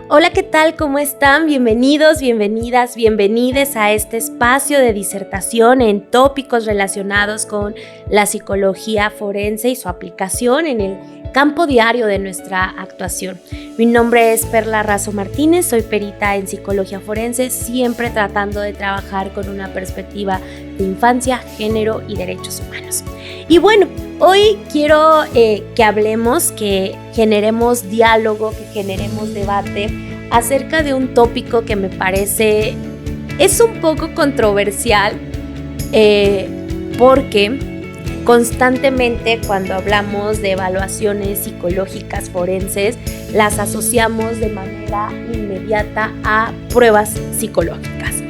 Hola, ¿qué tal? ¿Cómo están? Bienvenidos, bienvenidas, bienvenides a este espacio de disertación en tópicos relacionados con la psicología forense y su aplicación en el campo diario de nuestra actuación. Mi nombre es Perla Razo Martínez, soy perita en psicología forense, siempre tratando de trabajar con una perspectiva de infancia, género y derechos humanos. Y bueno, hoy quiero que hablemos, que generemos diálogo, que generemos debate acerca de un tópico que me parece es un poco controversial porque constantemente cuando hablamos de evaluaciones psicológicas forenses las asociamos de manera inmediata a pruebas psicológicas,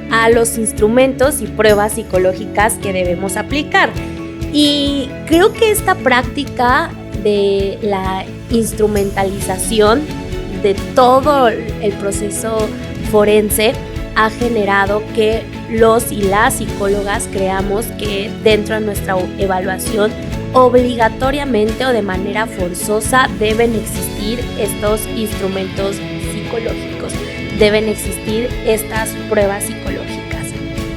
a los instrumentos y pruebas psicológicas que debemos aplicar. Y creo que esta práctica de la instrumentalización de todo el proceso forense ha generado que los y las psicólogas creamos que dentro de nuestra evaluación obligatoriamente o de manera forzosa deben existir estos instrumentos psicológicos, deben existir estas pruebas psicológicas.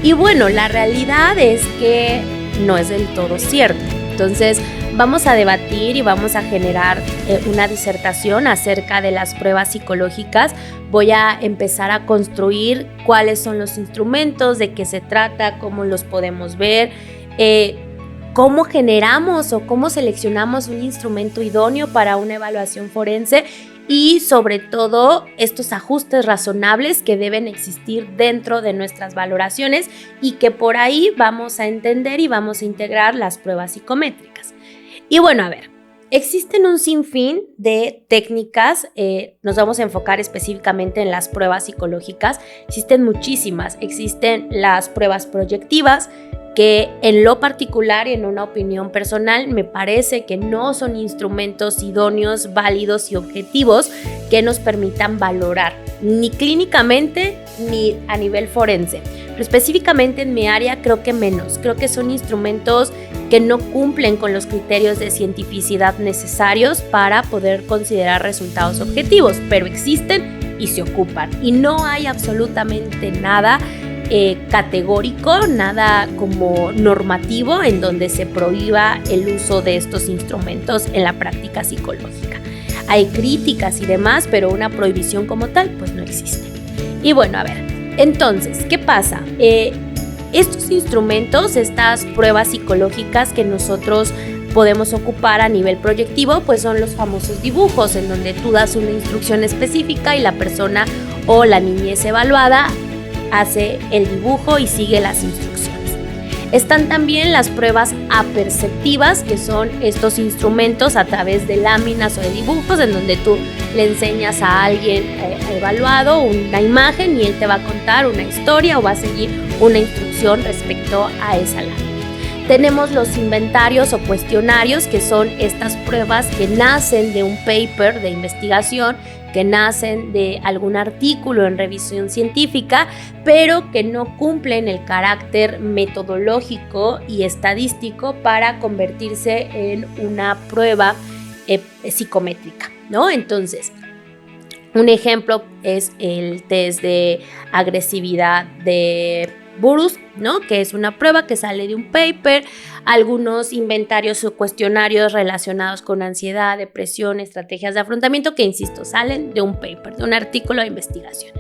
Y bueno, la realidad es que no es del todo cierto. Entonces vamos a debatir y vamos a generar una disertación acerca de las pruebas psicológicas. Voy a empezar a construir cuáles son los instrumentos, de qué se trata, cómo los podemos ver, cómo generamos o cómo seleccionamos un instrumento idóneo para una evaluación forense y sobre todo estos ajustes razonables que deben existir dentro de nuestras valoraciones y que por ahí vamos a entender y vamos a integrar las pruebas psicométricas. Y bueno, a ver, existen un sinfín de técnicas, nos vamos a enfocar específicamente en las pruebas psicológicas, existen muchísimas, existen las pruebas proyectivas, que en lo particular y en una opinión personal me parece que no son instrumentos idóneos, válidos y objetivos que nos permitan valorar, ni clínicamente ni a nivel forense. Pero específicamente en mi área creo que menos, creo que son instrumentos que no cumplen con los criterios de cientificidad necesarios para poder considerar resultados objetivos, pero existen y se ocupan y no hay absolutamente nada categórico, nada como normativo en donde se prohíba el uso de estos instrumentos en la práctica psicológica. Hay críticas y demás, pero una prohibición como tal pues no existe. Y bueno, a ver, entonces, ¿qué pasa? Estos instrumentos, estas pruebas psicológicas que nosotros podemos ocupar a nivel proyectivo, pues son los famosos dibujos, en donde tú das una instrucción específica y la persona o la niñez evaluada hace el dibujo y sigue las instrucciones. Están también las pruebas aperceptivas, que son estos instrumentos a través de láminas o de dibujos, en donde tú le enseñas a alguien evaluado una imagen y él te va a contar una historia o va a seguir una instrucción respecto a esa lámina. Tenemos los inventarios o cuestionarios, que son estas pruebas que nacen de un paper de investigación, que nacen de algún artículo en revisión científica, pero que no cumplen el carácter metodológico y estadístico para convertirse en una prueba psicométrica, ¿no? Entonces, un ejemplo es el test de agresividad de Burus, ¿no? Que es una prueba que sale de un paper, algunos inventarios o cuestionarios relacionados con ansiedad, depresión, estrategias de afrontamiento que, insisto, salen de un paper, de un artículo de investigación.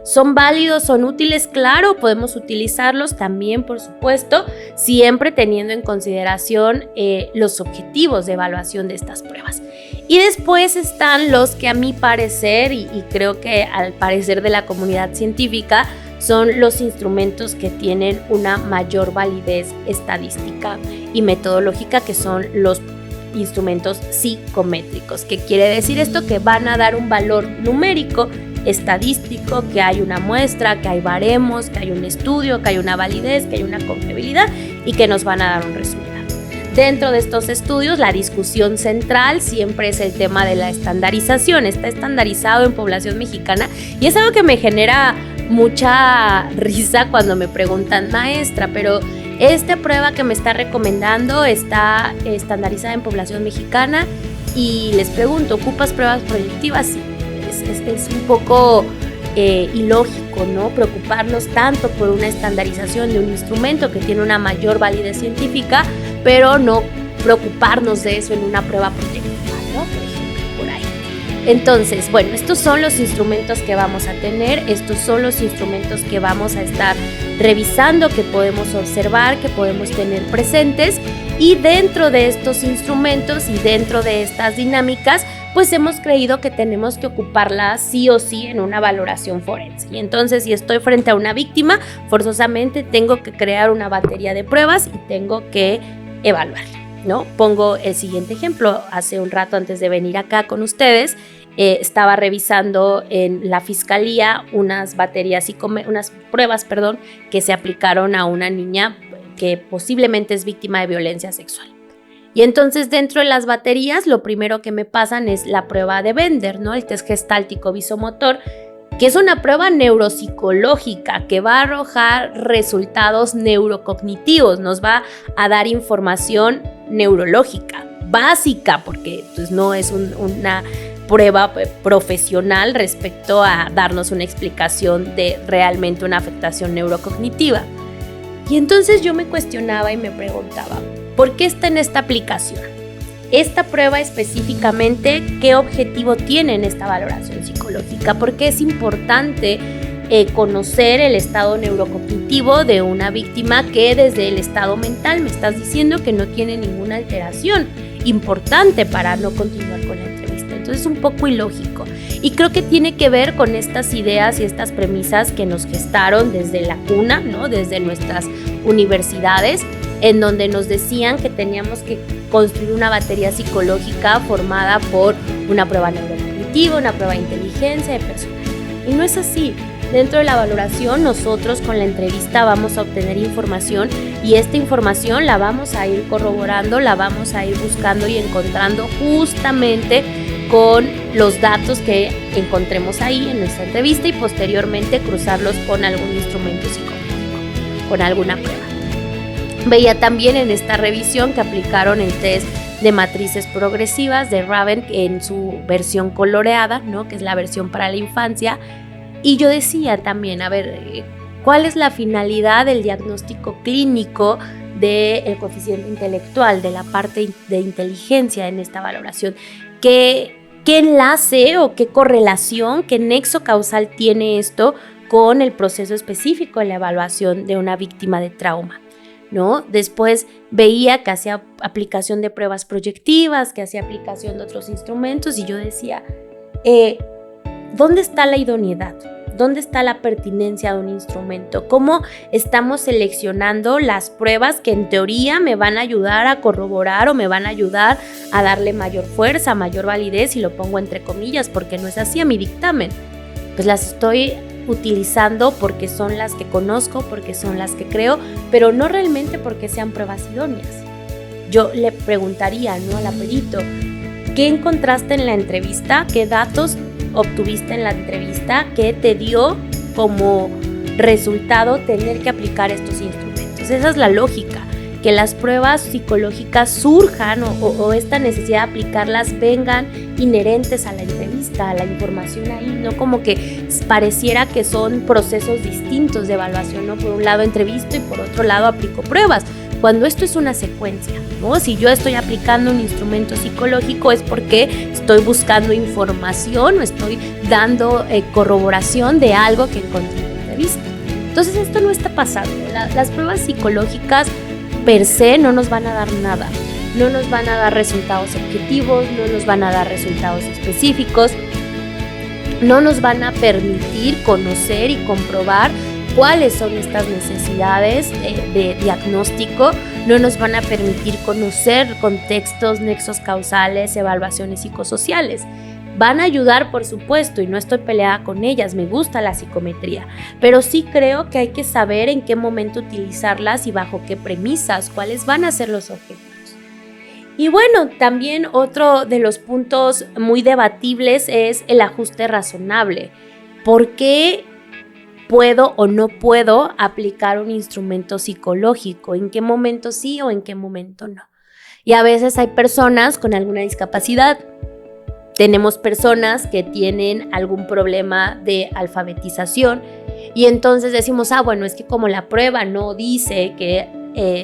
¿Son válidos, son útiles? Claro, podemos utilizarlos también, por supuesto, siempre teniendo en consideración los objetivos de evaluación de estas pruebas. Y después están los que a mi parecer, y creo que al parecer de la comunidad científica, son los instrumentos que tienen una mayor validez estadística y metodológica, que son los instrumentos psicométricos. ¿Qué quiere decir esto? Que van a dar un valor numérico, estadístico, que hay una muestra, que hay baremos, que hay un estudio, que hay una validez, que hay una confiabilidad y que nos van a dar un resultado. Dentro de estos estudios, la discusión central siempre es el tema de la estandarización. Está estandarizado en población mexicana y es algo que me genera mucha risa cuando me preguntan, maestra, pero esta prueba que me está recomendando está estandarizada en población mexicana, y les pregunto, ¿ocupas pruebas proyectivas? Sí. es un poco ilógico, ¿no? Preocuparnos tanto por una estandarización de un instrumento que tiene una mayor validez científica, pero no preocuparnos de eso en una prueba proyectiva, ¿no? Por ejemplo, por ahí. Entonces, bueno, estos son los instrumentos que vamos a tener, estos son los instrumentos que vamos a estar revisando, que podemos observar, que podemos tener presentes, y dentro de estos instrumentos y dentro de estas dinámicas, pues hemos creído que tenemos que ocuparlas sí o sí en una valoración forense. Y entonces, si estoy frente a una víctima, forzosamente tengo que crear una batería de pruebas y tengo que evaluarla, ¿no? Pongo el siguiente ejemplo. Hace un rato, antes de venir acá con ustedes, estaba revisando en la fiscalía unas pruebas, que se aplicaron a una niña que posiblemente es víctima de violencia sexual. Y entonces, dentro de las baterías, lo primero que me pasan es la prueba de Bender, ¿no? El test gestáltico visomotor, que es una prueba neuropsicológica que va a arrojar resultados neurocognitivos, nos va a dar información neurológica básica, porque pues, no es una prueba profesional respecto a darnos una explicación de realmente una afectación neurocognitiva. Y entonces yo me cuestionaba y me preguntaba, ¿por qué está en esta aplicación? Esta prueba específicamente, ¿qué objetivo tiene en esta valoración psicológica? Porque es importante conocer el estado neurocognitivo de una víctima que desde el estado mental me estás diciendo que no tiene ninguna alteración importante para no continuar con la entrevista. Entonces es un poco ilógico. Y creo que tiene que ver con estas ideas y estas premisas que nos gestaron desde la cuna, ¿no? Desde nuestras universidades, en donde nos decían que teníamos que construir una batería psicológica formada por una prueba neurocognitiva, una prueba de inteligencia, de personalidad. Y no es así. Dentro de la valoración, nosotros con la entrevista vamos a obtener información y esta información la vamos a ir corroborando, la vamos a ir buscando y encontrando justamente con los datos que encontremos ahí en nuestra entrevista y posteriormente cruzarlos con algún instrumento psicométrico, con alguna prueba. Veía también en esta revisión que aplicaron el test de matrices progresivas de Raven en su versión coloreada, ¿no? Que es la versión para la infancia. Y yo decía también, a ver, ¿cuál es la finalidad del diagnóstico clínico del coeficiente intelectual, de la parte de inteligencia en esta valoración? ¿Qué enlace o qué correlación, qué nexo causal tiene esto con el proceso específico en la evaluación de una víctima de trauma, ¿no? Después veía que hacía aplicación de pruebas proyectivas, que hacía aplicación de otros instrumentos y yo decía, ¿dónde está la idoneidad? ¿Dónde está la pertinencia de un instrumento? ¿Cómo estamos seleccionando las pruebas que en teoría me van a ayudar a corroborar o me van a ayudar a darle mayor fuerza, mayor validez? Y lo pongo entre comillas porque no es así a mi dictamen. Pues las estoy utilizando porque son las que conozco, porque son las que creo, pero no realmente porque sean pruebas idóneas. Yo le preguntaría, ¿no?, al perito, ¿qué encontraste en la entrevista? ¿Qué datos obtuviste en la entrevista que te dio como resultado tener que aplicar estos instrumentos? Esa es la lógica, que las pruebas psicológicas surjan o esta necesidad de aplicarlas vengan inherentes a la entrevista, a la información ahí, no como que pareciera que son procesos distintos de evaluación, ¿no? Por un lado entrevisto y por otro lado aplico pruebas, cuando esto es una secuencia, ¿no? Si yo estoy aplicando un instrumento psicológico es porque estoy buscando información o estoy dando corroboración de algo que encontré en la entrevista. Entonces esto no está pasando. Las pruebas psicológicas per se no nos van a dar nada, no nos van a dar resultados objetivos, no nos van a dar resultados específicos, no nos van a permitir conocer y comprobar cuáles son estas necesidades de diagnóstico, no nos van a permitir conocer contextos, nexos causales, evaluaciones psicosociales. Van a ayudar, por supuesto, y no estoy peleada con ellas, me gusta la psicometría, pero sí creo que hay que saber en qué momento utilizarlas y bajo qué premisas, cuáles van a ser los objetivos. Y bueno, también otro de los puntos muy debatibles es el ajuste razonable. ¿Por qué puedo o no puedo aplicar un instrumento psicológico? ¿En qué momento sí o en qué momento no? Y a veces hay personas con alguna discapacidad tenemos personas que tienen algún problema de alfabetización y entonces decimos, bueno, es que como la prueba no dice que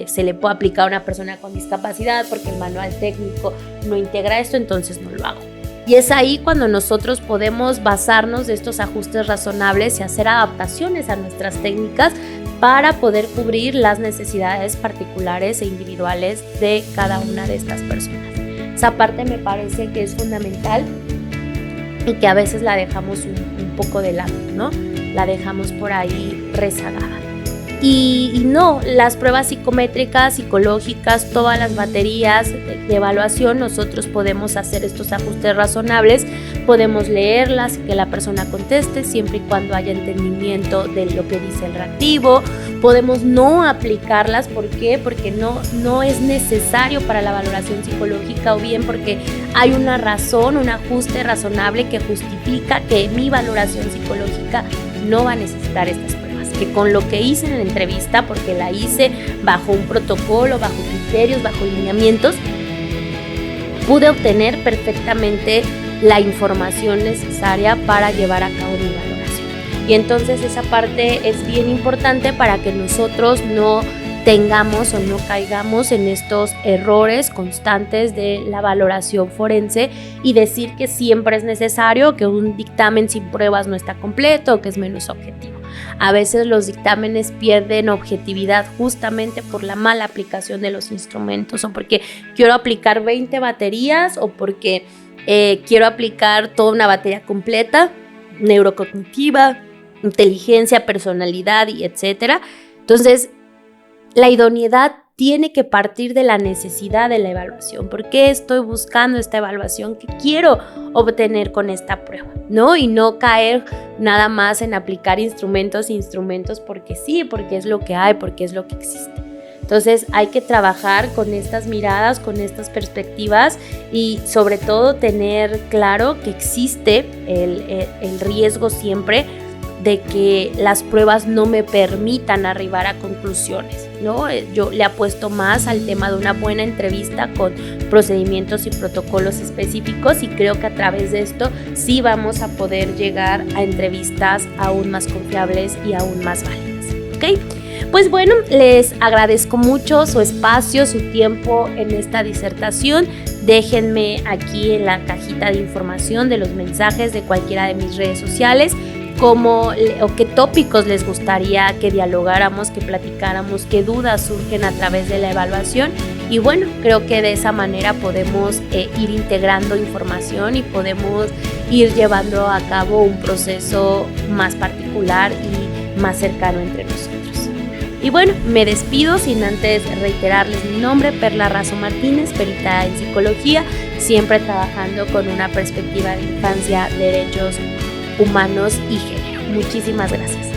se le puede aplicar a una persona con discapacidad porque el manual técnico no integra esto, entonces no lo hago. Y es ahí cuando nosotros podemos basarnos de estos ajustes razonables y hacer adaptaciones a nuestras técnicas para poder cubrir las necesidades particulares e individuales de cada una de estas personas. Esa parte me parece que es fundamental y que a veces la dejamos un poco de lado, ¿no? La dejamos por ahí rezagada. Y no, las pruebas psicométricas, psicológicas, todas las baterías de evaluación, nosotros podemos hacer estos ajustes razonables, podemos leerlas y que la persona conteste siempre y cuando haya entendimiento de lo que dice el reactivo. Podemos no aplicarlas, ¿por qué? Porque no es necesario para la valoración psicológica, o bien porque hay una razón, un ajuste razonable que justifica que mi valoración psicológica no va a necesitar estas pruebas. Que con lo que hice en la entrevista, porque la hice bajo un protocolo, bajo criterios, bajo lineamientos, pude obtener perfectamente la información necesaria para llevar a cabo mi valoración. Y entonces esa parte es bien importante para que nosotros no tengamos o no caigamos en estos errores constantes de la valoración forense y decir que siempre es necesario, que un dictamen sin pruebas no está completo o que es menos objetivo. A veces los dictámenes pierden objetividad justamente por la mala aplicación de los instrumentos, o porque quiero aplicar 20 baterías o porque quiero aplicar toda una batería completa, neurocognitiva, inteligencia, personalidad y etcétera. Entonces, la idoneidad tiene que partir de la necesidad de la evaluación. ¿Por qué estoy buscando esta evaluación? ¿Qué quiero obtener con esta prueba? ¿No? Y no caer nada más en aplicar instrumentos porque sí, porque es lo que hay, porque es lo que existe. Entonces hay que trabajar con estas miradas, con estas perspectivas y sobre todo tener claro que existe el riesgo siempre de que las pruebas no me permitan arribar a conclusiones, ¿no? Yo le apuesto más al tema de una buena entrevista con procedimientos y protocolos específicos y creo que a través de esto sí vamos a poder llegar a entrevistas aún más confiables y aún más válidas, ¿ok? Pues bueno, les agradezco mucho su espacio, su tiempo en esta disertación. Déjenme aquí en la cajita de información de los mensajes de cualquiera de mis redes sociales o qué tópicos les gustaría que dialogáramos, que platicáramos, qué dudas surgen a través de la evaluación. Y bueno, creo que de esa manera podemos ir integrando información y podemos ir llevando a cabo un proceso más particular y más cercano entre nosotros. Y bueno, me despido sin antes reiterarles mi nombre, Perla Razo Martínez, perita en psicología, siempre trabajando con una perspectiva de infancia, derechos humanos y género. Muchísimas gracias.